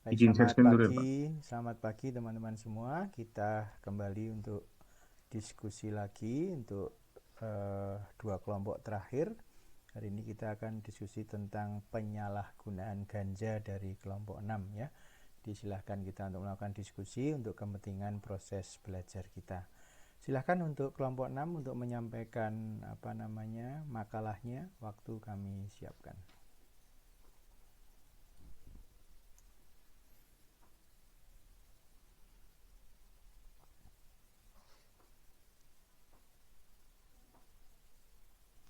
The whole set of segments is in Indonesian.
Baik, Izin sharing dulu ya, Pak. selamat pagi teman-teman semua. Kita kembali untuk diskusi lagi untuk dua kelompok terakhir. Hari ini kita akan diskusi tentang penyalahgunaan ganja dari kelompok 6 ya. Disilahkan kita untuk melakukan diskusi untuk kepentingan proses belajar kita. Silahkan untuk kelompok 6 untuk menyampaikan makalahnya, waktu kami siapkan.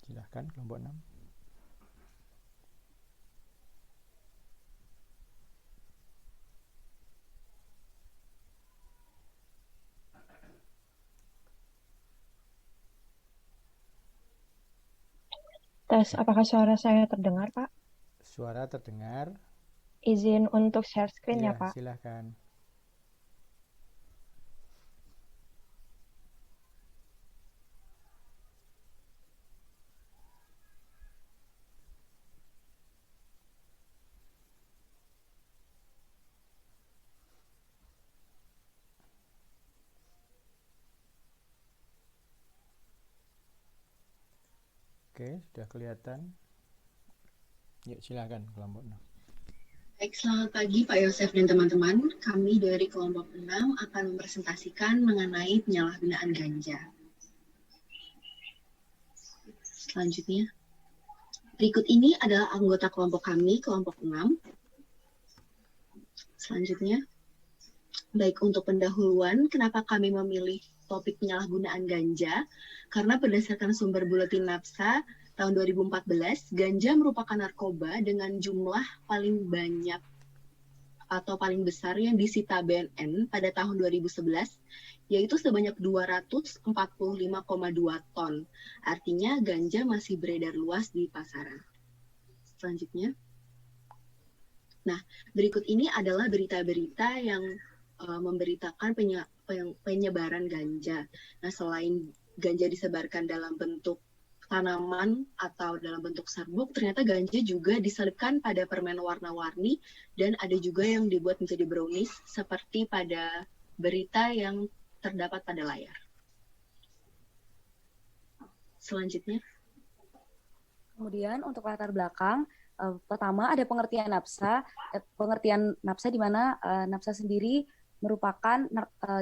Silahkan kelompok 6. Tes, apakah suara saya terdengar, Pak? Suara terdengar. Izin untuk share screen Ya, ya, Pak. silahkan. Oke, sudah kelihatan. Yuk, silahkan kelompok 6. Baik, selamat pagi Pak Yosef dan teman-teman. Kami dari kelompok 6 akan mempresentasikan mengenai penyalahgunaan ganja. Selanjutnya, berikut ini adalah anggota kelompok kami, kelompok 6. Selanjutnya, baik untuk pendahuluan, kenapa kami memilih topik penyalahgunaan ganja? Karena berdasarkan sumber buletin NAPSA tahun 2014, ganja merupakan narkoba dengan jumlah paling banyak atau paling besar yang disita BNN pada tahun 2011, yaitu sebanyak 245,2 ton. Artinya ganja masih beredar luas di pasaran. Selanjutnya, nah berikut ini adalah berita-berita yang memberitakan penyebaran ganja. Nah, selain ganja disebarkan dalam bentuk tanaman atau dalam bentuk serbuk, ternyata ganja juga diselipkan pada permen warna-warni dan ada juga yang dibuat menjadi brownies seperti pada berita yang terdapat pada layar. Selanjutnya. Kemudian untuk latar belakang, pertama ada pengertian NAPSA di mana NAPSA sendiri merupakan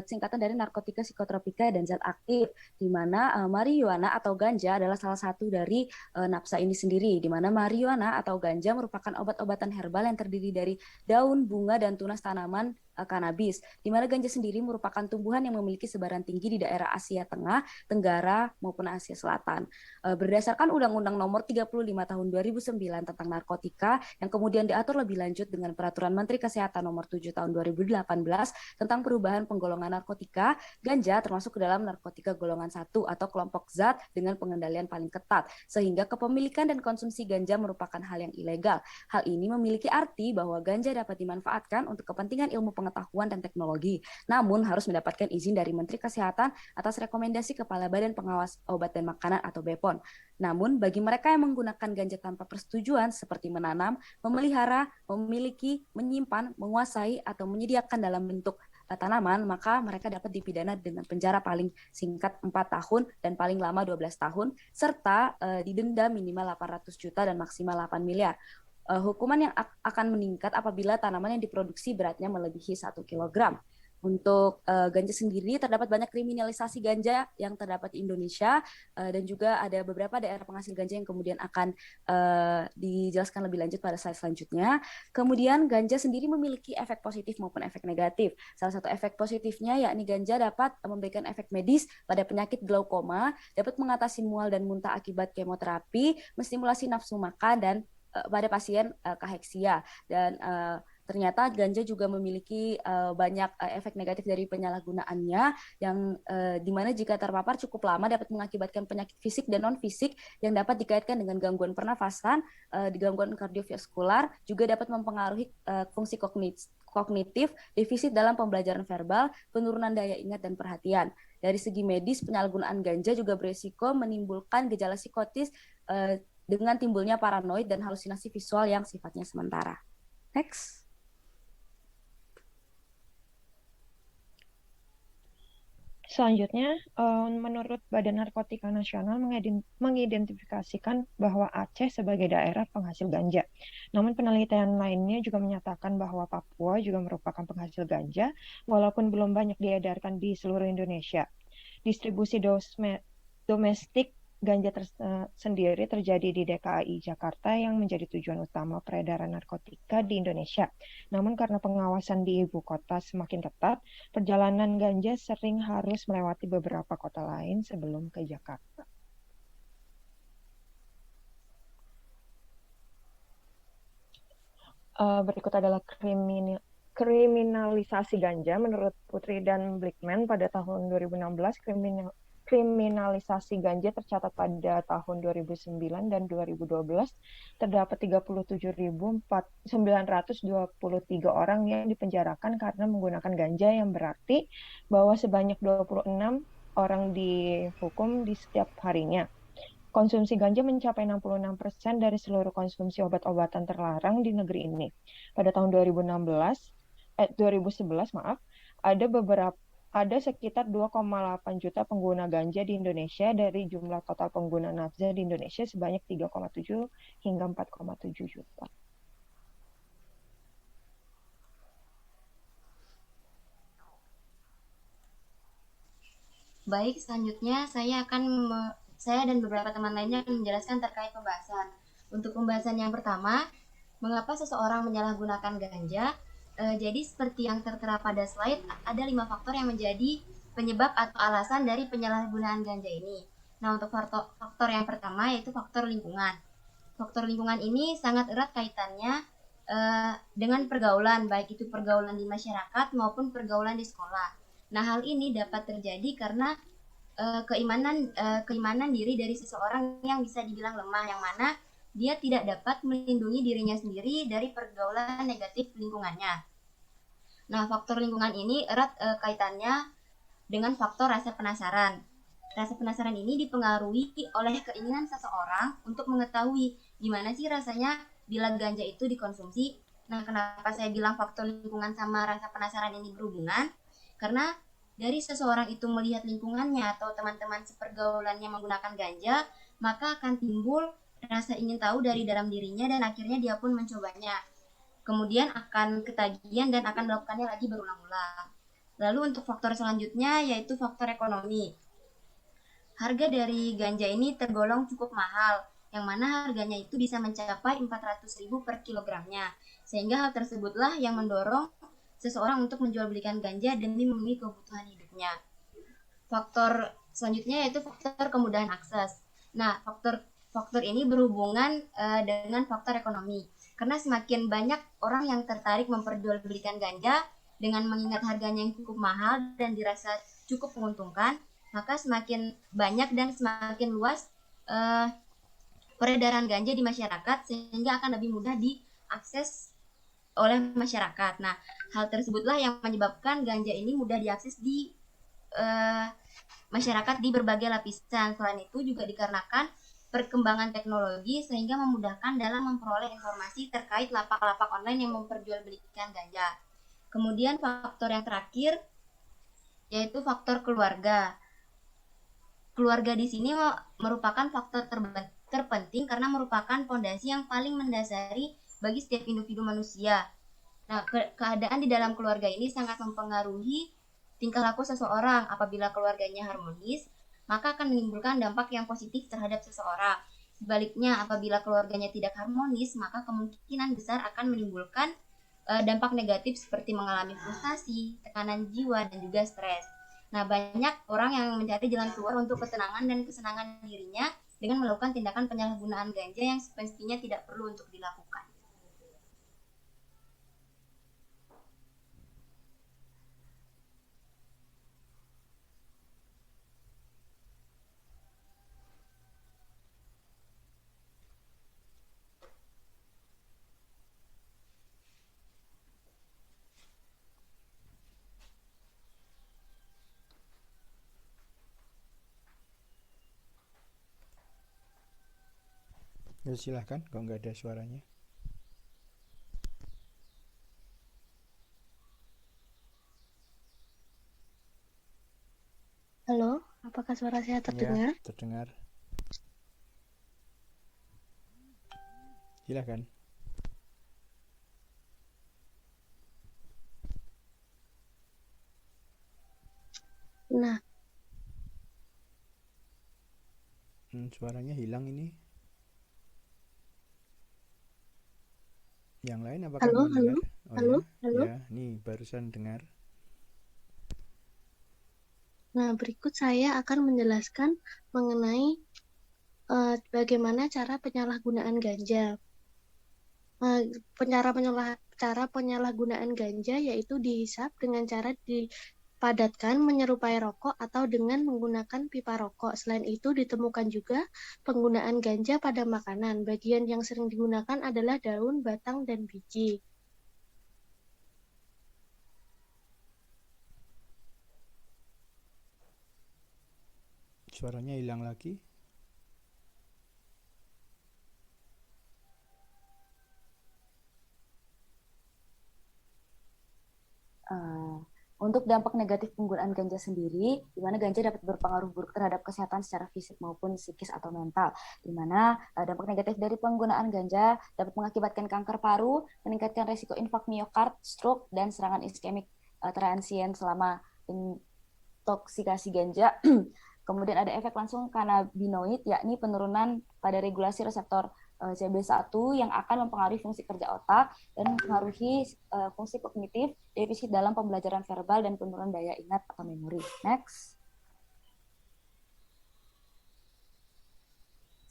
singkatan dari narkotika psikotropika dan zat aktif, di mana marijuana atau ganja adalah salah satu dari NAPSA ini sendiri, di mana marijuana atau ganja merupakan obat-obatan herbal yang terdiri dari daun, bunga, dan tunas tanaman kanabis, di mana ganja sendiri merupakan tumbuhan yang memiliki sebaran tinggi di daerah Asia Tengah, Tenggara, maupun Asia Selatan. Berdasarkan Undang-Undang Nomor 35 Tahun 2009 tentang narkotika, yang kemudian diatur lebih lanjut dengan Peraturan Menteri Kesehatan Nomor 7 Tahun 2018 tentang perubahan penggolongan narkotika, ganja termasuk ke dalam narkotika golongan 1 atau kelompok zat dengan pengendalian paling ketat, sehingga kepemilikan dan konsumsi ganja merupakan hal yang ilegal. Hal ini memiliki arti bahwa ganja dapat dimanfaatkan untuk kepentingan ilmu pengetahuan dan teknologi, namun harus mendapatkan izin dari Menteri Kesehatan atas rekomendasi Kepala Badan Pengawas Obat dan Makanan atau BPOM. Namun, bagi mereka yang menggunakan ganja tanpa persetujuan seperti menanam, memelihara, memiliki, menyimpan, menguasai, atau menyediakan dalam bentuk tanaman, maka mereka dapat dipidana dengan penjara paling singkat 4 tahun dan paling lama 12 tahun, serta didenda minimal 800 juta dan maksimal 8 miliar. Hukuman yang akan meningkat apabila tanaman yang diproduksi beratnya melebihi 1 kilogram. Untuk ganja sendiri, terdapat banyak kriminalisasi ganja yang terdapat di Indonesia, dan juga ada beberapa daerah penghasil ganja yang kemudian akan dijelaskan lebih lanjut pada slide selanjutnya. Kemudian ganja sendiri memiliki efek positif maupun efek negatif. Salah satu efek positifnya yakni ganja dapat memberikan efek medis pada penyakit glaukoma, dapat mengatasi mual dan muntah akibat kemoterapi, menstimulasi nafsu makan, dan pada pasien kaheksia. Dan ternyata ganja juga memiliki banyak efek negatif dari penyalahgunaannya, yang dimana jika terpapar cukup lama dapat mengakibatkan penyakit fisik dan non-fisik yang dapat dikaitkan dengan gangguan pernafasan, gangguan kardiovaskular, juga dapat mempengaruhi fungsi kognitif, defisit dalam pembelajaran verbal, penurunan daya ingat dan perhatian. Dari segi medis, penyalahgunaan ganja juga berisiko menimbulkan gejala psikotis dengan timbulnya paranoid dan halusinasi visual yang sifatnya sementara. Next. Selanjutnya, menurut Badan Narkotika Nasional mengidentifikasikan bahwa Aceh sebagai daerah penghasil ganja. Namun penelitian lainnya juga menyatakan bahwa Papua juga merupakan penghasil ganja, walaupun belum banyak diedarkan di seluruh Indonesia. Distribusi domestik ganja sendiri terjadi di DKI Jakarta yang menjadi tujuan utama peredaran narkotika di Indonesia. Namun karena pengawasan di ibu kota semakin ketat, perjalanan ganja sering harus melewati beberapa kota lain sebelum ke Jakarta. Berikut adalah kriminalisasi ganja. Menurut Putri dan Blickman pada tahun 2016, kriminalisasi ganja tercatat pada tahun 2009 dan 2012 terdapat 37.923 orang yang dipenjarakan karena menggunakan ganja, yang berarti bahwa sebanyak 26 orang dihukum di setiap harinya. Konsumsi ganja mencapai 66% dari seluruh konsumsi obat-obatan terlarang di negeri ini. Pada tahun 2011, ada sekitar 2,8 juta pengguna ganja di Indonesia dari jumlah total pengguna nafza di Indonesia sebanyak 3,7 hingga 4,7 juta. Baik, selanjutnya saya dan beberapa teman lainnya akan menjelaskan terkait pembahasan. Untuk pembahasan yang pertama, mengapa seseorang menyalahgunakan ganja? Jadi seperti yang tertera pada slide, ada 5 faktor yang menjadi penyebab atau alasan dari penyalahgunaan ganja ini. Nah, untuk faktor yang pertama yaitu faktor lingkungan. Faktor lingkungan ini sangat erat kaitannya dengan pergaulan, baik itu pergaulan di masyarakat maupun pergaulan di sekolah. Nah, hal ini dapat terjadi karena keimanan diri dari seseorang yang bisa dibilang lemah, yang mana dia tidak dapat melindungi dirinya sendiri dari pergaulan negatif lingkungannya. Nah, faktor lingkungan ini erat kaitannya dengan faktor rasa penasaran. Rasa penasaran ini dipengaruhi oleh keinginan seseorang untuk mengetahui gimana sih rasanya bila ganja itu dikonsumsi. Nah, kenapa saya bilang faktor lingkungan sama rasa penasaran ini berhubungan? Karena dari seseorang itu melihat lingkungannya atau teman-teman sepergaulannya menggunakan ganja, maka akan timbul rasa ingin tahu dari dalam dirinya dan akhirnya dia pun mencobanya. Kemudian akan ketagihan dan akan melakukannya lagi berulang-ulang. Lalu untuk faktor selanjutnya yaitu faktor ekonomi. Harga dari ganja ini tergolong cukup mahal, yang mana harganya itu bisa mencapai 400.000 per kilogramnya. Sehingga hal tersebutlah yang mendorong seseorang untuk menjual belikan ganja demi memenuhi kebutuhan hidupnya. Faktor selanjutnya yaitu faktor kemudahan akses. Nah, faktor ini berhubungan dengan faktor ekonomi. Karena semakin banyak orang yang tertarik memperjualbelikan ganja dengan mengingat harganya yang cukup mahal dan dirasa cukup menguntungkan, maka semakin banyak dan semakin luas peredaran ganja di masyarakat sehingga akan lebih mudah diakses oleh masyarakat. Nah, hal tersebutlah yang menyebabkan ganja ini mudah diakses di masyarakat di berbagai lapisan. Selain itu juga dikarenakan perkembangan teknologi sehingga memudahkan dalam memperoleh informasi terkait lapak-lapak online yang memperjualbelikan ganja. Kemudian faktor yang terakhir yaitu faktor keluarga. Keluarga di sini merupakan faktor terpenting karena merupakan fondasi yang paling mendasari bagi setiap individu manusia. Nah, keadaan di dalam keluarga ini sangat mempengaruhi tingkah laku seseorang. Apabila keluarganya harmonis, maka akan menimbulkan dampak yang positif terhadap seseorang. Sebaliknya, apabila keluarganya tidak harmonis, maka kemungkinan besar akan menimbulkan dampak negatif seperti mengalami frustasi, tekanan jiwa, dan juga stres. Nah, banyak orang yang mencari jalan keluar untuk ketenangan dan kesenangan dirinya dengan melakukan tindakan penyalahgunaan ganja yang semestinya tidak perlu untuk dilakukan. Ya, silahkan kalau nggak ada suaranya. apakah suara saya Ya, terdengar? terdengar. Silakan. Nah, Suaranya hilang ini. Yang lain apakah halo, mendengar? Oh halo, ya, halo. ya, nih barusan dengar. Nah, berikut saya akan menjelaskan mengenai bagaimana cara penyalahgunaan ganja. Cara penyalahgunaan ganja yaitu dihisap dengan cara dipadatkan menyerupai rokok atau dengan menggunakan pipa rokok. Selain itu ditemukan juga penggunaan ganja pada makanan. Bagian yang sering digunakan adalah daun, batang, dan biji. Suaranya hilang lagi. Untuk dampak negatif penggunaan ganja sendiri, di mana ganja dapat berpengaruh buruk terhadap kesehatan secara fisik maupun psikis atau mental, di mana dampak negatif dari penggunaan ganja dapat mengakibatkan kanker paru, meningkatkan risiko infark miokard, stroke, dan serangan iskemik transien selama intoksikasi ganja. Kemudian ada efek langsung kanabinoid, yakni penurunan pada regulasi reseptor CB1 yang akan mempengaruhi fungsi kerja otak dan mempengaruhi fungsi kognitif, defisit dalam pembelajaran verbal, dan penurunan daya ingat atau memori. Next.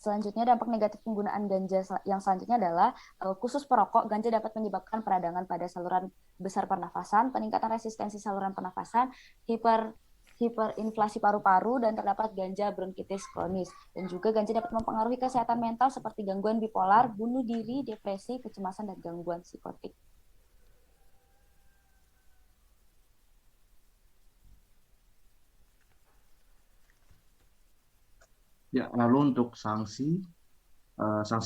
Selanjutnya, dampak negatif penggunaan ganja yang selanjutnya adalah khusus perokok, ganja dapat menyebabkan peradangan pada saluran besar pernafasan, peningkatan resistensi saluran pernafasan, hiperinflasi paru-paru, dan terdapat ganja bronkitis kronis. Dan juga ganja dapat mempengaruhi kesehatan mental seperti gangguan bipolar, bunuh diri, depresi, kecemasan, dan gangguan psikotik. Ya, lalu untuk sanksi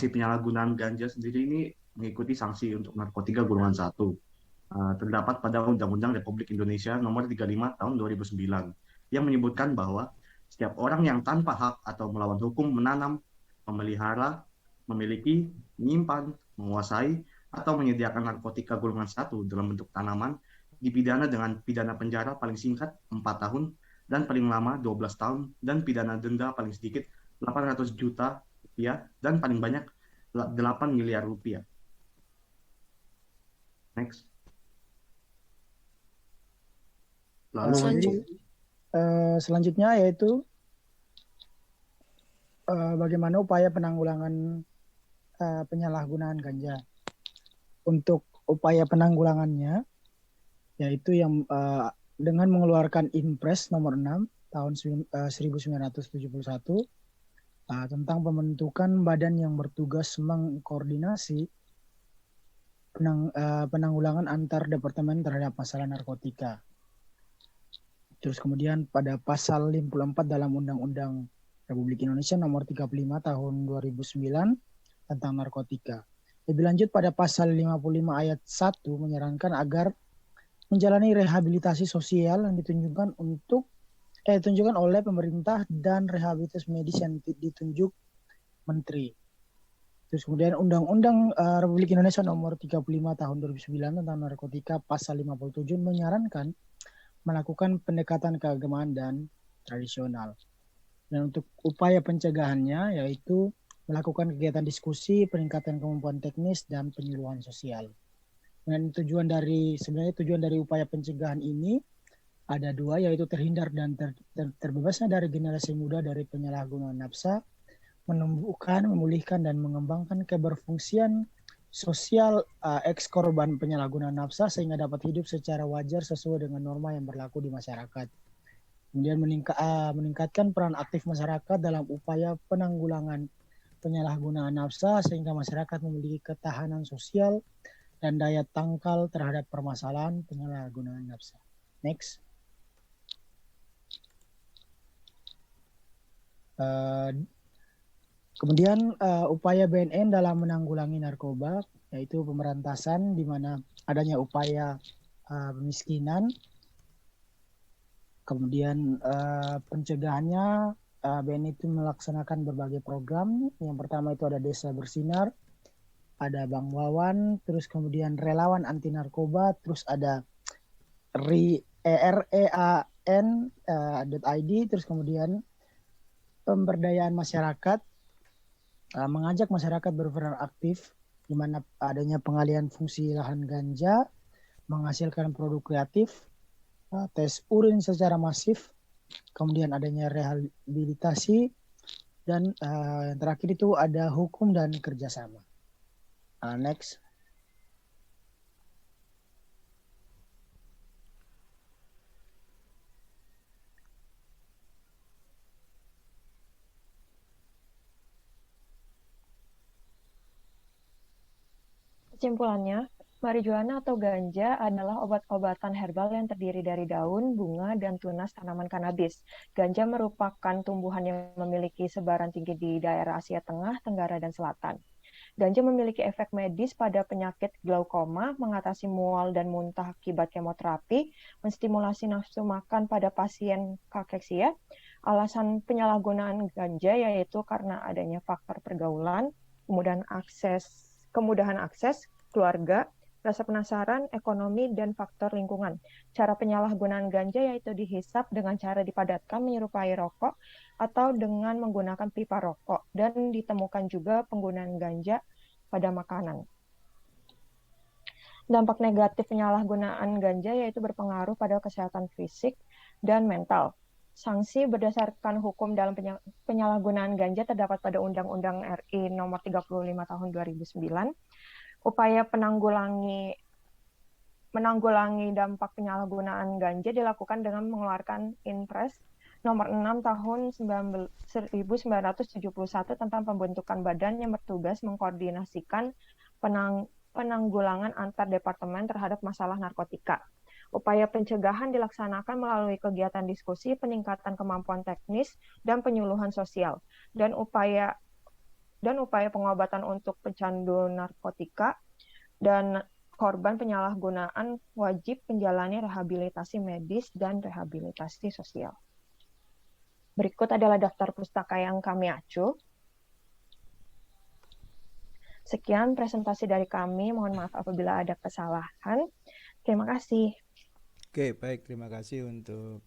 penyalahgunaan ganja sendiri ini mengikuti sanksi untuk narkotika golongan 1. Terdapat pada Undang-Undang Republik Indonesia Nomor 35 Tahun 2009 yang menyebutkan bahwa setiap orang yang tanpa hak atau melawan hukum menanam, memelihara, memiliki, menyimpan, menguasai, atau menyediakan narkotika golongan 1 dalam bentuk tanaman dipidana dengan pidana penjara paling singkat 4 tahun dan paling lama 12 tahun dan pidana denda paling sedikit 800 juta rupiah dan paling banyak 8 miliar rupiah. Next. Lalu selanjutnya yaitu bagaimana upaya penanggulangan penyalahgunaan ganja. Untuk upaya penanggulangannya yaitu yang dengan mengeluarkan Inpres nomor 6 tahun 1971 tentang pembentukan badan yang bertugas mengkoordinasi penanggulangan antar departemen terhadap masalah narkotika. Terus kemudian pada pasal 54 dalam Undang-Undang Republik Indonesia Nomor 35 Tahun 2009 tentang narkotika. Lebih lanjut pada pasal 55 ayat 1 menyarankan agar menjalani rehabilitasi sosial yang ditunjukkan oleh pemerintah dan rehabilitas medis yang ditunjuk menteri. Terus kemudian Undang-Undang Republik Indonesia Nomor 35 Tahun 2009 tentang narkotika pasal 57 menyarankan melakukan pendekatan keagamaan dan tradisional. Dan untuk upaya pencegahannya yaitu melakukan kegiatan diskusi, peningkatan kemampuan teknis, dan penyuluhan sosial. Dan tujuan dari upaya pencegahan ini ada dua, yaitu terhindar dan terbebasnya dari generasi muda dari penyalahgunaan nafsa, menumbuhkan, memulihkan, dan mengembangkan keberfungsian sosial eks-korban penyalahgunaan nafsa sehingga dapat hidup secara wajar sesuai dengan norma yang berlaku di masyarakat. Kemudian meningkatkan peran aktif masyarakat dalam upaya penanggulangan penyalahgunaan nafsa sehingga masyarakat memiliki ketahanan sosial dan daya tangkal terhadap permasalahan penyalahgunaan nafsa. Next. Kemudian upaya BNN dalam menanggulangi narkoba yaitu pemberantasan di mana adanya upaya pemiskinan, Kemudian pencegahannya BNI itu melaksanakan berbagai program. Yang pertama itu ada Desa Bersinar, ada Bang Wawan, terus kemudian relawan anti narkoba, terus ada rean.id, terus kemudian pemberdayaan masyarakat, mengajak masyarakat berperan aktif, di mana adanya pengalihan fungsi lahan ganja, menghasilkan produk kreatif, tes urin secara masif, kemudian adanya rehabilitasi, dan yang terakhir itu ada hukum dan kerjasama. Next. Kesimpulannya, marijuana atau ganja adalah obat-obatan herbal yang terdiri dari daun, bunga, dan tunas tanaman kanabis. Ganja merupakan tumbuhan yang memiliki sebaran tinggi di daerah Asia Tengah, Tenggara, dan Selatan. Ganja memiliki efek medis pada penyakit glaukoma, mengatasi mual dan muntah akibat kemoterapi, menstimulasi nafsu makan pada pasien kakeksia. Alasan penyalahgunaan ganja yaitu karena adanya faktor pergaulan, kemudahan akses, keluarga, rasa penasaran, ekonomi, dan faktor lingkungan. Cara penyalahgunaan ganja yaitu dihisap dengan cara dipadatkan menyerupai rokok atau dengan menggunakan pipa rokok, dan ditemukan juga penggunaan ganja pada makanan. Dampak negatif penyalahgunaan ganja yaitu berpengaruh pada kesehatan fisik dan mental. Sanksi berdasarkan hukum dalam penyalahgunaan ganja terdapat pada Undang-Undang RI Nomor 35 Tahun 2009. Upaya menanggulangi dampak penyalahgunaan ganja dilakukan dengan mengeluarkan Inpres Nomor 6 Tahun 1971 tentang pembentukan badan yang bertugas mengkoordinasikan penanggulangan antar departemen terhadap masalah narkotika. Upaya pencegahan dilaksanakan melalui kegiatan diskusi, peningkatan kemampuan teknis, dan penyuluhan sosial, dan upaya pengobatan untuk pecandu narkotika dan korban penyalahgunaan wajib menjalani rehabilitasi medis dan rehabilitasi sosial. Berikut adalah daftar pustaka yang kami acu. Sekian presentasi dari kami, mohon maaf apabila ada kesalahan. Terima kasih. Oke, baik, terima kasih untuk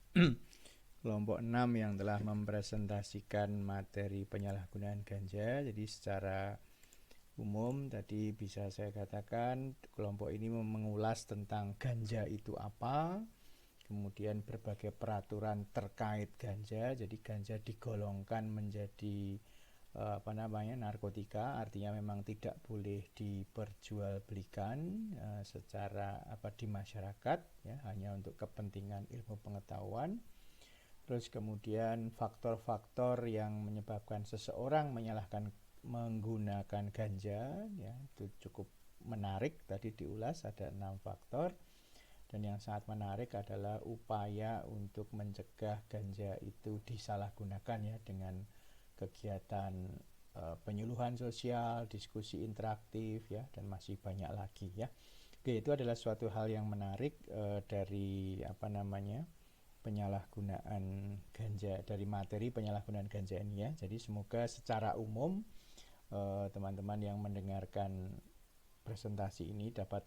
kelompok 6 yang telah mempresentasikan materi penyalahgunaan ganja. Jadi secara umum tadi bisa saya katakan kelompok ini mengulas tentang ganja itu apa, kemudian berbagai peraturan terkait ganja. Jadi ganja digolongkan menjadi narkotika, artinya memang tidak boleh diperjualbelikan secara di masyarakat, ya, hanya untuk kepentingan ilmu pengetahuan. Terus kemudian faktor-faktor yang menyebabkan seseorang menggunakan ganja, ya, itu cukup menarik, tadi diulas ada 6 faktor. Dan yang sangat menarik adalah upaya untuk mencegah ganja itu disalahgunakan, ya, dengan kegiatan penyuluhan sosial, diskusi interaktif, ya, dan masih banyak lagi, ya. Oke, itu adalah suatu hal yang menarik dari penyalahgunaan ganja, dari materi penyalahgunaan ganja ini, ya. Jadi semoga secara umum teman-teman yang mendengarkan presentasi ini dapat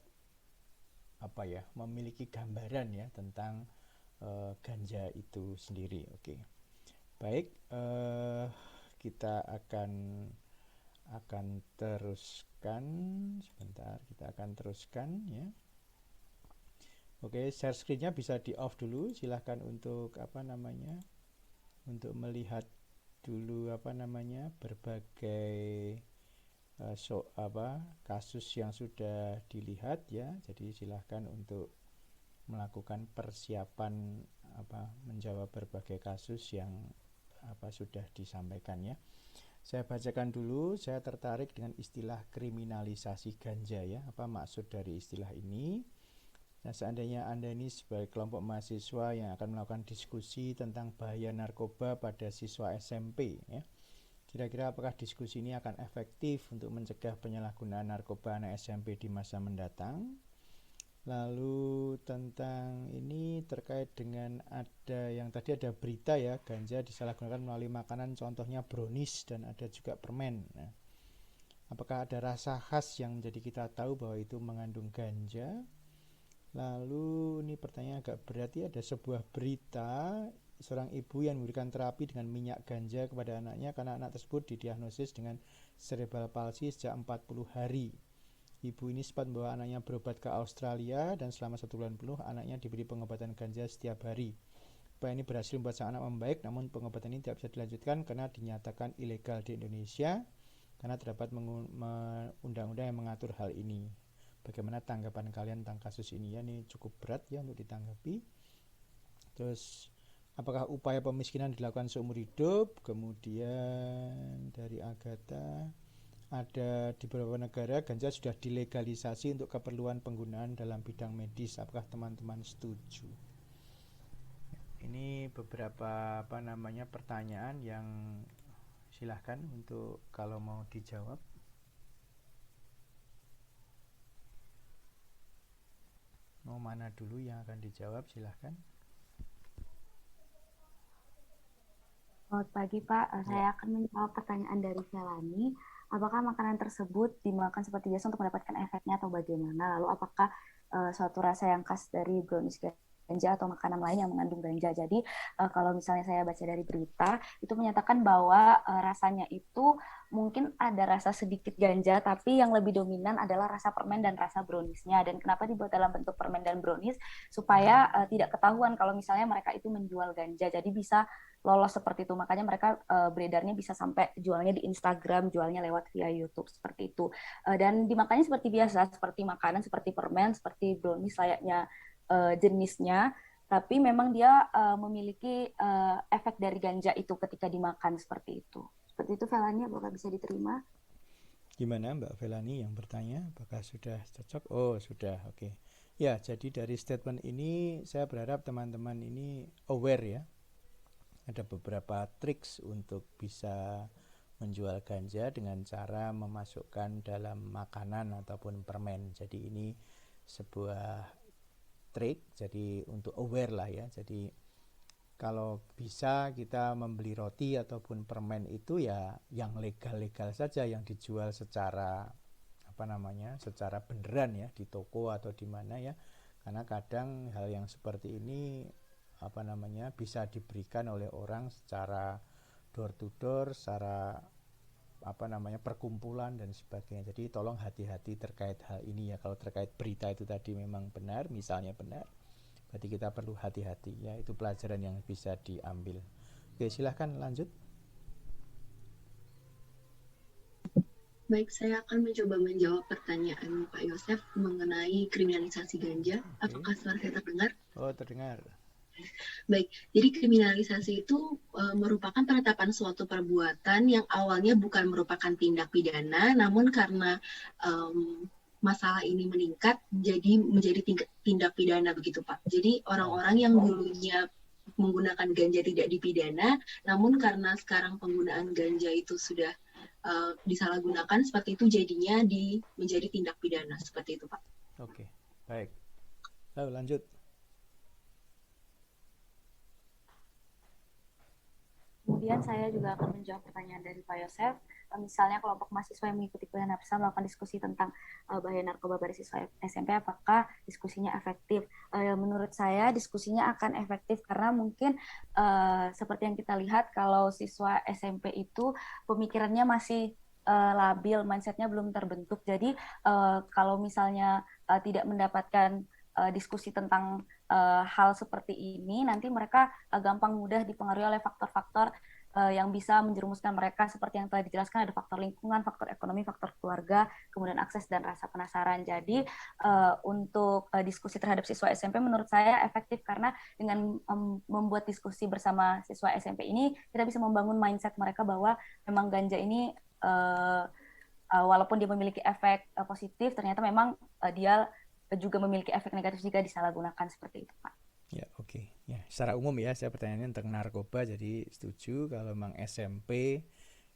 memiliki gambaran, ya, tentang ganja itu sendiri. Oke. Baik, kita akan teruskan sebentar, ya. Oke, share screen-nya bisa di off dulu, silahkan untuk untuk melihat dulu berbagai kasus yang sudah dilihat, ya. Jadi silahkan untuk melakukan persiapan menjawab berbagai kasus yang sudah disampaikan, ya. Saya bacakan dulu. Saya tertarik dengan istilah kriminalisasi ganja, ya. Apa maksud dari istilah ini? Nah, seandainya Anda ini sebagai kelompok mahasiswa yang akan melakukan diskusi tentang bahaya narkoba pada siswa SMP, ya, kira-kira apakah diskusi ini akan efektif untuk mencegah penyalahgunaan narkoba anak SMP di masa mendatang? Lalu tentang ini terkait dengan ada yang tadi ada berita ya, ganja disalahgunakan melalui makanan, contohnya brownies dan ada juga permen. Nah, apakah ada rasa khas yang menjadi kita tahu bahwa itu mengandung ganja? Lalu ini pertanyaan agak berat ya, ada sebuah berita seorang ibu yang memberikan terapi dengan minyak ganja kepada anaknya karena anak tersebut didiagnosis dengan cerebral palsy sejak 40 hari. Ibu ini sempat membawa anaknya berobat ke Australia dan selama 1 bulan penuh anaknya diberi pengobatan ganja setiap hari. Upaya ini berhasil membuat sang anak membaik, namun pengobatan ini tidak bisa dilanjutkan karena dinyatakan ilegal di Indonesia karena terdapat undang-undang yang mengatur hal ini. Bagaimana tanggapan kalian tentang kasus ini? Ya, ini cukup berat ya untuk ditanggapi. Terus, apakah upaya pemiskinan dilakukan seumur hidup? Kemudian dari Agatha, ada di beberapa negara ganja sudah dilegalisasi untuk keperluan penggunaan dalam bidang medis. Apakah teman-teman setuju? Ini beberapa pertanyaan yang silahkan untuk kalau mau dijawab. Mau mana dulu yang akan dijawab, silahkan. Selamat pagi Pak, saya akan menjawab pertanyaan dari Felani. Apakah makanan tersebut dimakan seperti biasa untuk mendapatkan efeknya atau bagaimana? Lalu apakah suatu rasa yang khas dari brownies ganja atau makanan lain yang mengandung ganja? Jadi kalau misalnya saya baca dari berita, itu menyatakan bahwa rasanya itu mungkin ada rasa sedikit ganja, tapi yang lebih dominan adalah rasa permen dan rasa browniesnya. Dan kenapa dibuat dalam bentuk permen dan brownies? Supaya tidak ketahuan kalau misalnya mereka itu menjual ganja. Jadi bisa lolos seperti itu, makanya mereka beredarnya bisa sampai jualnya di Instagram, jualnya lewat via YouTube seperti itu, dan dimakannya seperti biasa, seperti makanan, seperti permen, seperti brownies layaknya jenisnya, tapi memang dia memiliki efek dari ganja itu ketika dimakan seperti itu. Seperti itu Felani, apakah bisa diterima? Gimana Mbak Felani yang bertanya, apakah sudah cocok? Oh sudah, oke. Ya, jadi dari statement ini saya berharap teman-teman ini aware ya. Ada beberapa triks untuk bisa menjual ganja dengan cara memasukkan dalam makanan ataupun permen. Jadi ini sebuah trik, jadi untuk aware lah ya. Jadi kalau bisa kita membeli roti ataupun permen itu ya yang legal-legal saja, yang dijual secara secara beneran ya di toko atau di mana ya. Karena kadang hal yang seperti ini bisa diberikan oleh orang secara door to door, secara perkumpulan dan sebagainya. Jadi tolong hati-hati terkait hal ini ya. Kalau terkait berita itu tadi memang benar, misalnya benar, berarti kita perlu hati-hati ya. Itu pelajaran yang bisa diambil. Oke, silahkan lanjut. Baik, saya akan mencoba menjawab pertanyaan Pak Yosef mengenai kriminalisasi ganja. Apakah suara saya terdengar? Oh, terdengar. Baik, jadi kriminalisasi itu merupakan penetapan suatu perbuatan yang awalnya bukan merupakan tindak pidana, namun karena masalah ini meningkat, jadi menjadi tindak pidana begitu Pak. Jadi orang-orang yang dulunya menggunakan ganja tidak dipidana, namun karena sekarang penggunaan ganja itu sudah disalahgunakan, seperti itu jadinya menjadi tindak pidana, seperti itu Pak. Oke, baik. Lalu lanjut. Kemudian saya juga akan menjawab pertanyaan dari Pak Yosef. Misalnya kelompok mahasiswa yang mengikuti kuliah NAPSA melakukan diskusi tentang bahaya narkoba pada siswa SMP, apakah diskusinya efektif? Menurut saya diskusinya akan efektif karena mungkin seperti yang kita lihat kalau siswa SMP itu pemikirannya masih labil, mindsetnya belum terbentuk. Jadi kalau misalnya tidak mendapatkan diskusi tentang hal seperti ini, nanti mereka gampang mudah dipengaruhi oleh faktor-faktor yang bisa menjerumuskan mereka, seperti yang telah dijelaskan, ada faktor lingkungan, faktor ekonomi, faktor keluarga, kemudian akses dan rasa penasaran. Jadi untuk diskusi terhadap siswa SMP menurut saya efektif karena dengan membuat diskusi bersama siswa SMP ini kita bisa membangun mindset mereka bahwa memang ganja ini walaupun dia memiliki efek positif, ternyata memang dia juga memiliki efek negatif jika disalahgunakan, seperti itu Pak. Ya, oke. Ya, secara umum ya, saya pertanyaannya tentang narkoba, jadi setuju kalau memang SMP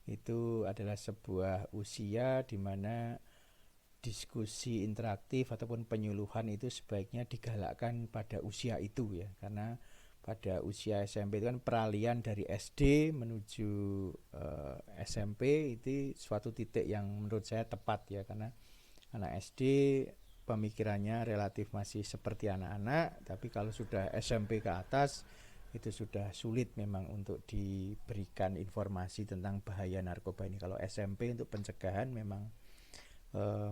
itu adalah sebuah usia di mana diskusi interaktif ataupun penyuluhan itu sebaiknya digalakkan pada usia itu ya, karena pada usia SMP itu kan peralihan dari SD menuju SMP itu suatu titik yang menurut saya tepat ya, karena anak SD pemikirannya relatif masih seperti anak-anak, tapi kalau sudah SMP ke atas itu sudah sulit memang untuk diberikan informasi tentang bahaya narkoba ini. Kalau SMP untuk pencegahan memang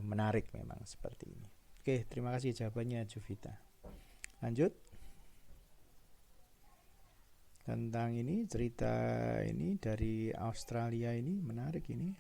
menarik memang seperti ini. Oke, terima kasih jawabannya Juvita. Lanjut. Tentang ini cerita ini dari Australia ini menarik ini.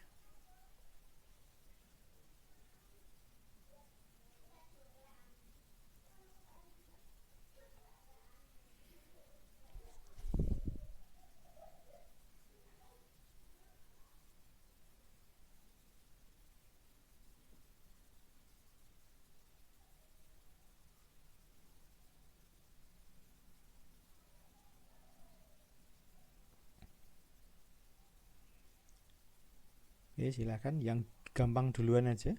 Oke, silakan yang gampang duluan aja.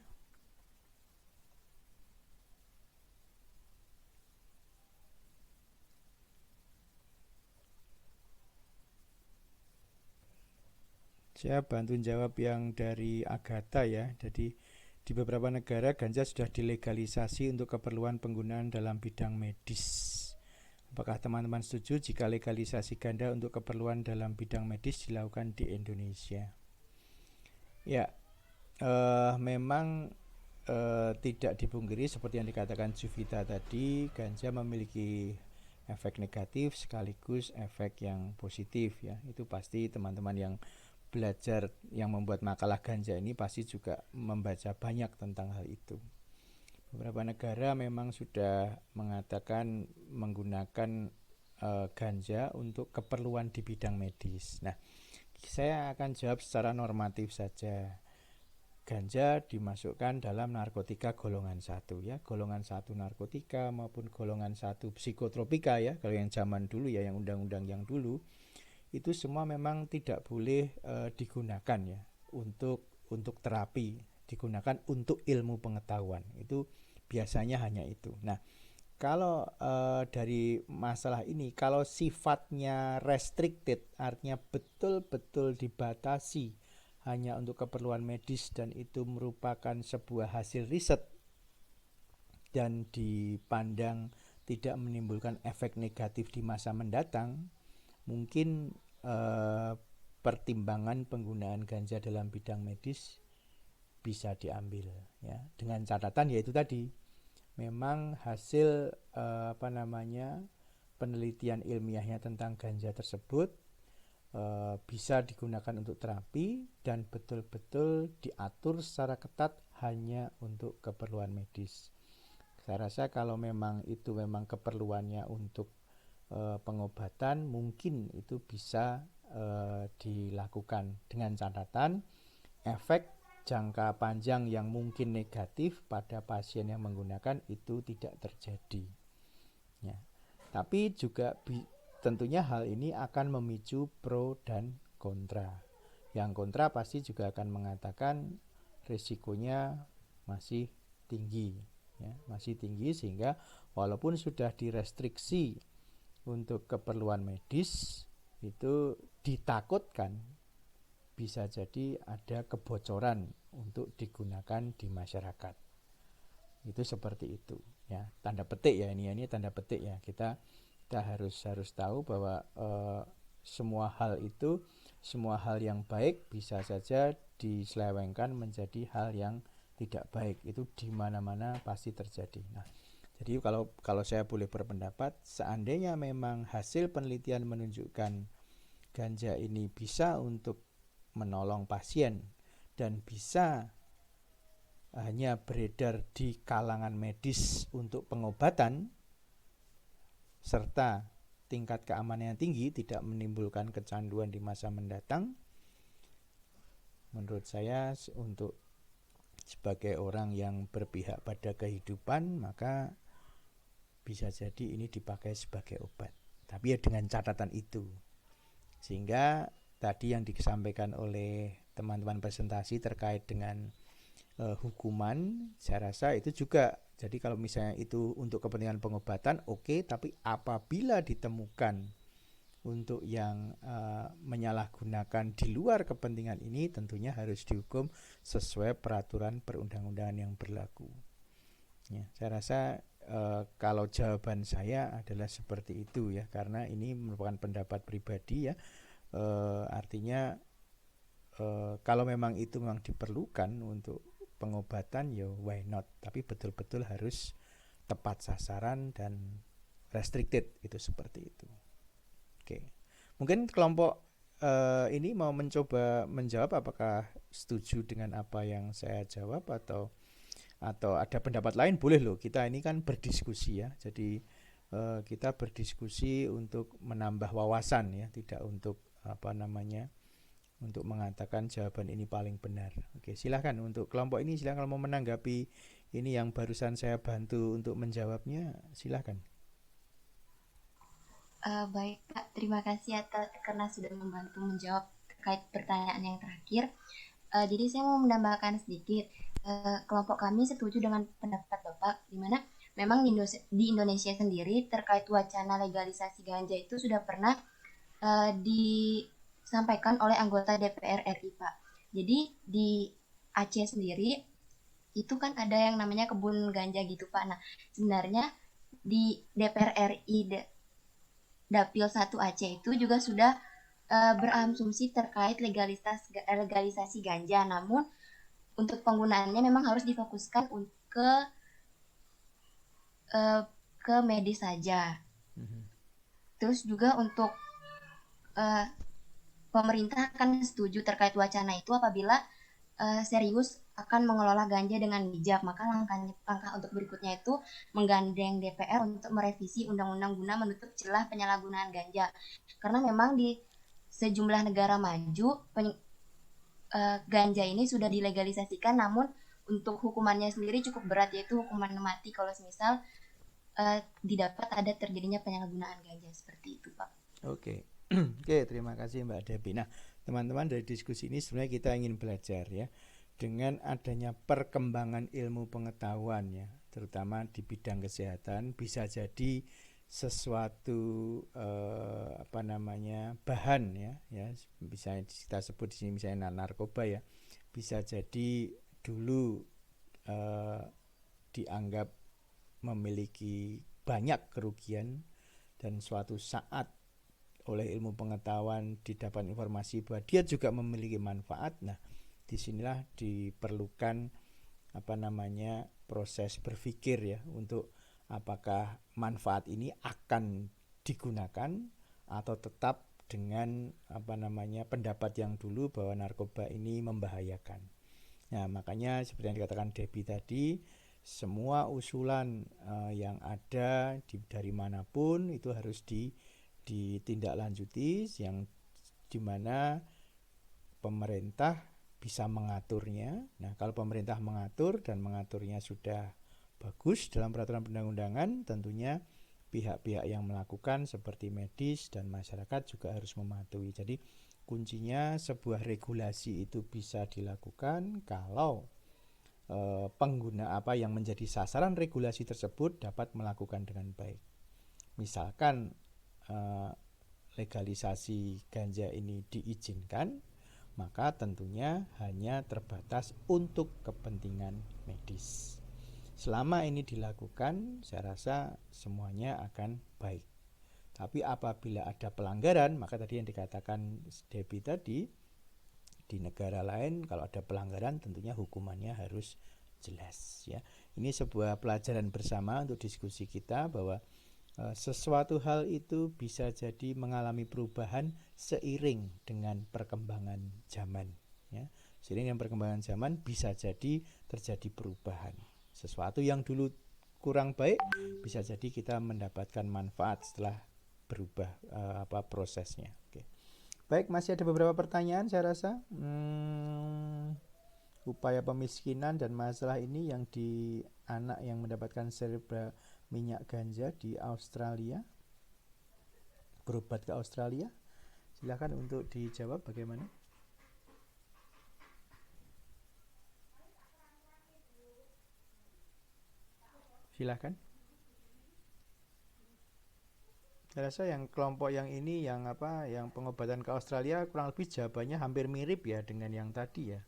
Saya bantu jawab yang dari Agatha ya. Jadi di beberapa negara ganja sudah dilegalisasi untuk keperluan penggunaan dalam bidang medis. Apakah teman-teman setuju jika legalisasi ganja untuk keperluan dalam bidang medis dilakukan di Indonesia? Ya, memang tidak dipungkiri seperti yang dikatakan Juvita tadi, ganja memiliki efek negatif sekaligus efek yang positif ya. Itu pasti teman-teman yang belajar, yang membuat makalah ganja ini pasti juga membaca banyak tentang hal itu. Beberapa negara memang sudah mengatakan menggunakan ganja untuk keperluan di bidang medis. Nah, saya akan jawab secara normatif saja. Ganja dimasukkan dalam narkotika golongan 1 ya. Golongan 1 narkotika maupun golongan 1 psikotropika ya. Kalau yang zaman dulu ya, yang undang-undang yang dulu, itu semua memang tidak boleh digunakan ya untuk terapi, digunakan untuk ilmu pengetahuan. Itu biasanya hanya itu. Nah, kalau dari masalah ini, kalau sifatnya restricted, artinya betul-betul dibatasi hanya untuk keperluan medis dan itu merupakan sebuah hasil riset dan dipandang tidak menimbulkan efek negatif di masa mendatang, mungkin pertimbangan penggunaan ganja dalam bidang medis bisa diambil ya, dengan catatan yaitu tadi memang hasil penelitian ilmiahnya tentang ganja tersebut bisa digunakan untuk terapi dan betul-betul diatur secara ketat hanya untuk keperluan medis. Saya rasa kalau memang itu memang keperluannya untuk pengobatan, mungkin itu bisa dilakukan dengan catatan efek jangka panjang yang mungkin negatif pada pasien yang menggunakan itu tidak terjadi ya. Tapi juga tentunya hal ini akan memicu pro dan kontra. Yang kontra pasti juga akan mengatakan risikonya masih tinggi ya, masih tinggi, sehingga walaupun sudah direstriksi untuk keperluan medis, itu ditakutkan bisa jadi ada kebocoran untuk digunakan di masyarakat. Itu seperti itu ya, tanda petik ya, ini tanda petik ya. Kita harus tahu bahwa semua hal itu, semua hal yang baik bisa saja diselewengkan menjadi hal yang tidak baik. Itu di mana-mana pasti terjadi. Nah, jadi kalau saya boleh berpendapat, seandainya memang hasil penelitian menunjukkan ganja ini bisa untuk menolong pasien dan bisa hanya beredar di kalangan medis untuk pengobatan serta tingkat keamanan yang tinggi, tidak menimbulkan kecanduan di masa mendatang, menurut saya untuk sebagai orang yang berpihak pada kehidupan, maka bisa jadi ini dipakai sebagai obat. Tapi ya dengan catatan itu. Sehingga tadi yang disampaikan oleh teman-teman presentasi terkait dengan hukuman, saya rasa itu juga. Jadi kalau misalnya itu untuk kepentingan pengobatan, oke, tapi apabila ditemukan untuk yang menyalahgunakan di luar kepentingan ini, tentunya harus dihukum sesuai peraturan perundang-undangan yang berlaku. Ya, saya rasa kalau jawaban saya adalah seperti itu ya, karena ini merupakan pendapat pribadi ya. Artinya kalau memang itu memang diperlukan untuk pengobatan, ya why not, tapi betul-betul harus tepat sasaran dan restricted, itu seperti itu. Oke, mungkin kelompok ini mau mencoba menjawab, apakah setuju dengan apa yang saya jawab atau ada pendapat lain, boleh loh. Kita ini kan berdiskusi ya, jadi kita berdiskusi untuk menambah wawasan ya, tidak untuk untuk mengatakan jawaban ini paling benar. Oke, silahkan untuk kelompok ini, silahkan kalau mau menanggapi ini yang barusan saya bantu untuk menjawabnya, silahkan. Baik Pak, terima kasih karena sudah membantu menjawab terkait pertanyaan yang terakhir. Jadi saya mau menambahkan sedikit. Kelompok kami setuju dengan pendapat Bapak, di mana memang di Indonesia sendiri terkait wacana legalisasi ganja itu sudah pernah disampaikan oleh anggota DPR RI, Pak. Jadi di Aceh sendiri itu kan ada yang namanya kebun ganja gitu, Pak. Nah, sebenarnya di DPR RI Dapil 1 Aceh itu juga sudah berasumsi terkait legalisasi ganja. Namun untuk penggunaannya memang harus difokuskan ke medis saja. Terus juga untuk pemerintah akan setuju terkait wacana itu apabila serius akan mengelola ganja dengan bijak. Maka langkah untuk berikutnya itu menggandeng DPR untuk merevisi undang-undang guna menutup celah penyalahgunaan ganja. Karena memang di sejumlah negara maju ganja ini sudah dilegalisasikan, namun untuk hukumannya sendiri cukup berat, yaitu hukuman mati kalau semisal didapat ada terjadinya penyalahgunaan ganja, seperti itu, Pak. Oke, terima kasih Mbak Debbie. Nah, teman-teman, dari diskusi ini sebenarnya kita ingin belajar ya, dengan adanya perkembangan ilmu pengetahuan ya, terutama di bidang kesehatan, bisa jadi sesuatu bahan ya, bisa kita sebut di sini misalnya narkoba ya, bisa jadi dulu dianggap memiliki banyak kerugian, dan suatu saat oleh ilmu pengetahuan didapat informasi bahwa dia juga memiliki manfaat. Nah, disinilah diperlukan proses berpikir ya, untuk apakah manfaat ini akan digunakan atau tetap dengan pendapat yang dulu bahwa narkoba ini membahayakan. Nah, makanya seperti yang dikatakan Debbie tadi, semua usulan yang ada dari manapun itu harus ditindaklanjuti, yang dimana pemerintah bisa mengaturnya. Nah, kalau pemerintah mengatur dan mengaturnya sudah bagus dalam peraturan perundang-undangan, tentunya pihak-pihak yang melakukan seperti medis dan masyarakat juga harus mematuhi. Jadi kuncinya sebuah regulasi itu bisa dilakukan kalau pengguna yang menjadi sasaran regulasi tersebut dapat melakukan dengan baik. Misalkan legalisasi ganja ini diizinkan, maka tentunya hanya terbatas untuk kepentingan medis. Selama ini dilakukan, saya rasa semuanya akan baik. Tapi apabila ada pelanggaran, maka tadi yang dikatakan Debbie tadi, di negara lain kalau ada pelanggaran tentunya hukumannya harus jelas ya. Ini sebuah pelajaran bersama untuk diskusi kita, bahwa sesuatu hal itu bisa jadi mengalami perubahan seiring dengan perkembangan zaman ya. Seiring dengan perkembangan zaman bisa jadi terjadi perubahan. Sesuatu yang dulu kurang baik bisa jadi kita mendapatkan manfaat setelah berubah prosesnya. Oke. Baik, masih ada beberapa pertanyaan saya rasa. Upaya pemiskinan dan masalah ini yang di anak yang mendapatkan cerebral minyak ganja di Australia, berobat ke Australia. Silakan untuk dijawab bagaimana. Silahkan. Saya rasa yang kelompok yang ini yang pengobatan ke Australia kurang lebih jawabannya hampir mirip ya dengan yang tadi ya.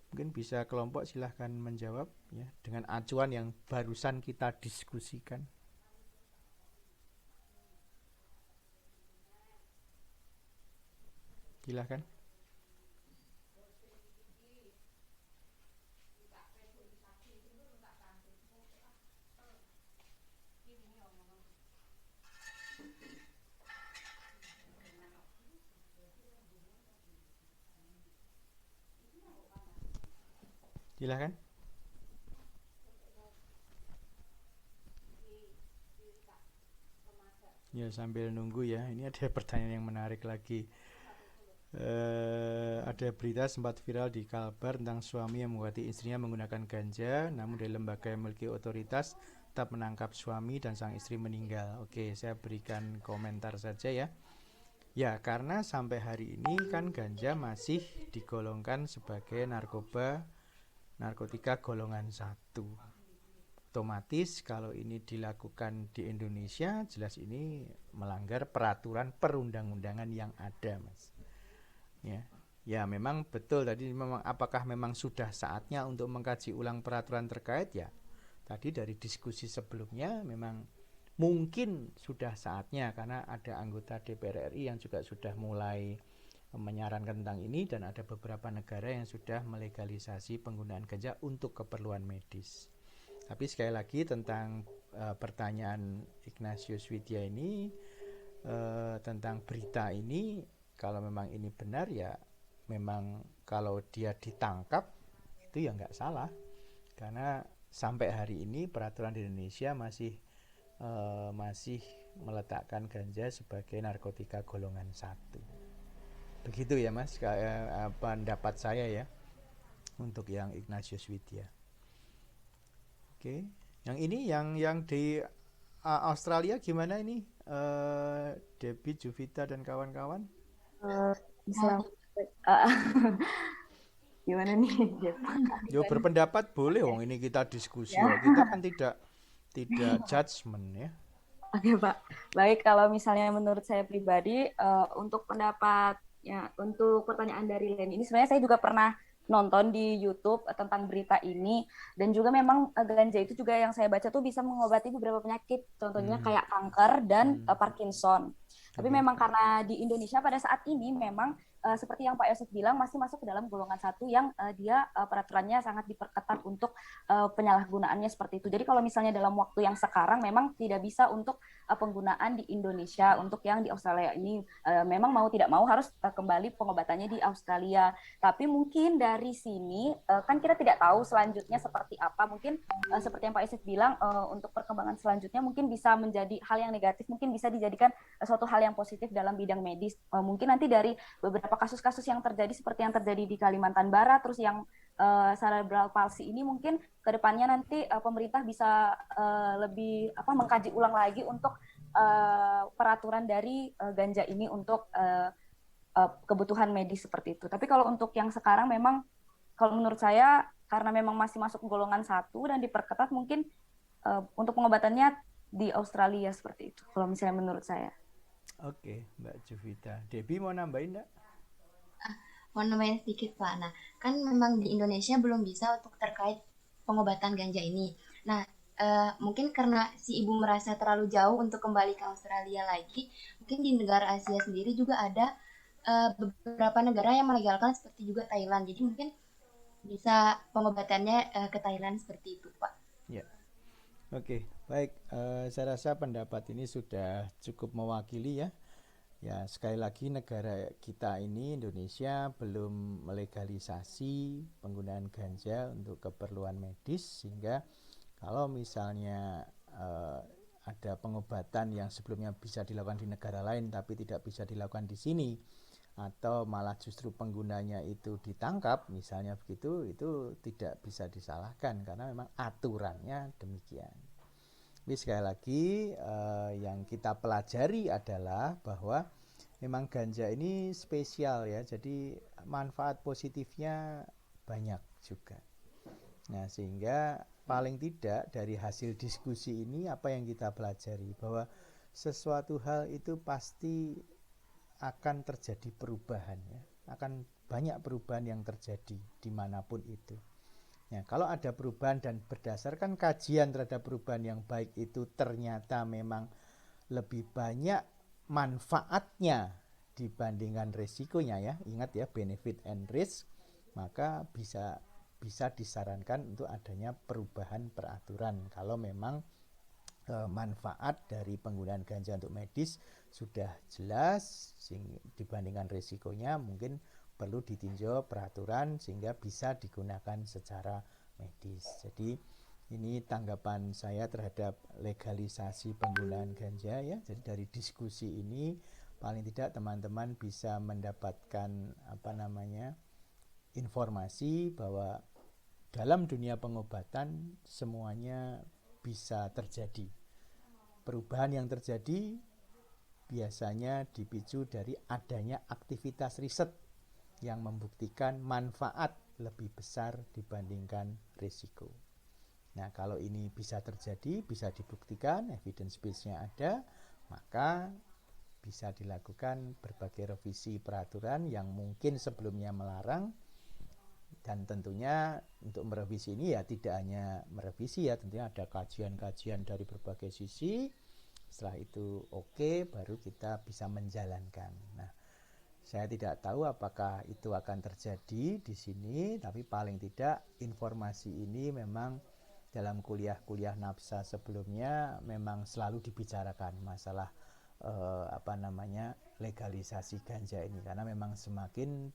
Mungkin bisa kelompok silahkan menjawab ya dengan acuan yang barusan kita diskusikan. Silahkan. Silahkan. Ya sambil nunggu ya, ini ada pertanyaan yang menarik lagi. Ada berita sempat viral di Kalbar tentang suami yang mengobati istrinya menggunakan ganja, namun dari lembaga yang memiliki otoritas tetap menangkap suami dan sang istri meninggal. Oke, saya berikan komentar saja ya. Ya, karena sampai hari ini kan ganja masih digolongkan sebagai narkotika golongan 1. Otomatis kalau ini dilakukan di Indonesia, jelas ini melanggar peraturan perundang-undangan yang ada, Mas. Ya, memang betul tadi, memang apakah memang sudah saatnya untuk mengkaji ulang peraturan terkait ya. Tadi dari diskusi sebelumnya memang mungkin sudah saatnya, karena ada anggota DPR RI yang juga sudah mulai menyarankan tentang ini, dan ada beberapa negara yang sudah melegalisasi penggunaan ganja untuk keperluan medis. Tapi sekali lagi tentang pertanyaan Ignatius Widya ini, tentang berita ini, kalau memang ini benar ya memang kalau dia ditangkap itu ya nggak salah, karena sampai hari ini peraturan di Indonesia masih meletakkan ganja sebagai narkotika golongan 1. Begitu ya Mas, pendapat saya ya untuk yang Ignatius Widya. Oke, yang ini yang di Australia gimana ini, Debbie, Juvita dan kawan-kawan? Gimana nih? Yo berpendapat boleh, wong ini kita diskusi ya. Kita kan tidak judgement ya. Oke Pak, baik, kalau misalnya menurut saya pribadi, untuk pendapatnya, untuk pertanyaan dari Len ini, sebenarnya saya juga pernah nonton di YouTube tentang berita ini, dan juga memang ganja itu juga yang saya baca tuh bisa mengobati beberapa penyakit, contohnya kayak kanker dan Parkinson. Tapi memang karena di Indonesia pada saat ini memang seperti yang Pak Yosef bilang masih masuk ke dalam golongan 1 yang dia peraturannya sangat diperketat untuk penyalahgunaannya seperti itu. Jadi kalau misalnya dalam waktu yang sekarang memang tidak bisa untuk penggunaan di Indonesia, untuk yang di Australia ini memang mau tidak mau harus kembali pengobatannya di Australia. Tapi mungkin dari sini kan kita tidak tahu selanjutnya seperti apa. Mungkin seperti yang Pak Yosef bilang, untuk perkembangan selanjutnya mungkin bisa menjadi hal yang negatif, mungkin bisa dijadikan suatu hal yang positif dalam bidang medis. Mungkin nanti dari beberapa kasus-kasus yang terjadi seperti yang terjadi di Kalimantan Barat, terus yang cerebral palsy ini, mungkin kedepannya nanti pemerintah bisa lebih mengkaji ulang lagi untuk peraturan dari ganja ini untuk kebutuhan medis seperti itu. Tapi kalau untuk yang sekarang memang kalau menurut saya karena memang masih masuk golongan 1 dan diperketat, mungkin untuk pengobatannya di Australia seperti itu kalau misalnya menurut saya. Oke, Mbak Juvita. Debbie mau nambahin enggak? Mau nambahin sedikit Pak. Nah, kan memang di Indonesia belum bisa untuk terkait pengobatan ganja ini. Nah, mungkin karena si ibu merasa terlalu jauh untuk kembali ke Australia lagi, mungkin di negara Asia sendiri juga ada beberapa negara yang melegalkan seperti juga Thailand. Jadi mungkin bisa pengobatannya ke Thailand seperti itu Pak. Ya. Oke, baik. Saya rasa pendapat ini sudah cukup mewakili ya. Ya, sekali lagi negara kita ini, Indonesia, belum melegalisasi penggunaan ganja untuk keperluan medis, sehingga kalau misalnya ada pengobatan yang sebelumnya bisa dilakukan di negara lain tapi tidak bisa dilakukan di sini, atau malah justru penggunanya itu ditangkap misalnya begitu, itu tidak bisa disalahkan karena memang aturannya demikian. Tapi sekali lagi yang kita pelajari adalah bahwa memang ganja ini spesial ya, jadi manfaat positifnya banyak juga. Nah, sehingga paling tidak dari hasil diskusi ini apa yang kita pelajari, bahwa sesuatu hal itu pasti akan terjadi perubahan ya, akan banyak perubahan yang terjadi dimanapun itu. Ya, kalau ada perubahan dan berdasarkan kajian terhadap perubahan yang baik itu ternyata memang lebih banyak manfaatnya dibandingkan resikonya ya, ingat ya, benefit and risk, maka bisa disarankan untuk adanya perubahan peraturan kalau memang manfaat dari penggunaan ganja untuk medis sudah jelas dibandingkan resikonya, mungkin perlu ditinjau peraturan sehingga bisa digunakan secara medis. Jadi ini tanggapan saya terhadap legalisasi penggunaan ganja ya. Jadi dari diskusi ini paling tidak teman-teman bisa mendapatkan informasi bahwa dalam dunia pengobatan semuanya bisa terjadi. Perubahan yang terjadi biasanya dipicu dari adanya aktivitas riset yang membuktikan manfaat lebih besar dibandingkan risiko. Nah, kalau ini bisa terjadi, bisa dibuktikan, evidence base-nya ada, maka bisa dilakukan berbagai revisi peraturan yang mungkin sebelumnya melarang. Dan tentunya untuk merevisi ini ya tidak hanya merevisi ya, tentunya ada kajian-kajian dari berbagai sisi. Setelah itu oke, baru kita bisa menjalankan. Nah, saya tidak tahu apakah itu akan terjadi di sini, tapi paling tidak informasi ini memang dalam kuliah-kuliah NAPSA sebelumnya memang selalu dibicarakan masalah legalisasi ganja ini, karena memang semakin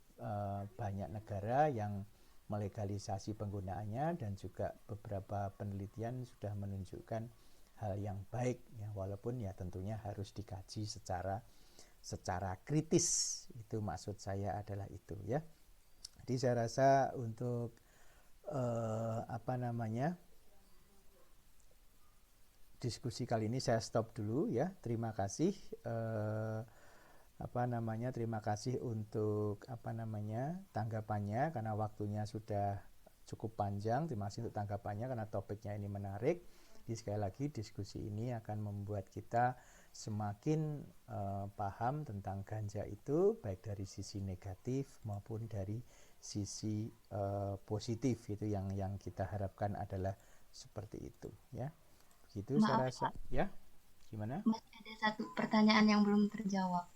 banyak negara yang melegalisasi penggunaannya dan juga beberapa penelitian sudah menunjukkan hal yang baik ya, walaupun ya tentunya harus dikaji secara kritis, itu maksud saya adalah itu ya. Jadi saya rasa untuk diskusi kali ini saya stop dulu ya. Terima kasih terima kasih untuk tanggapannya, karena waktunya sudah cukup panjang. Terima kasih untuk tanggapannya karena topiknya ini menarik. Jadi sekali lagi diskusi ini akan membuat kita semakin paham tentang ganja itu, baik dari sisi negatif maupun dari sisi positif. Itu yang kita harapkan adalah seperti itu ya. Begitu saya Maaf, rasa Pak. ya. Gimana? Masih ada satu pertanyaan yang belum terjawab.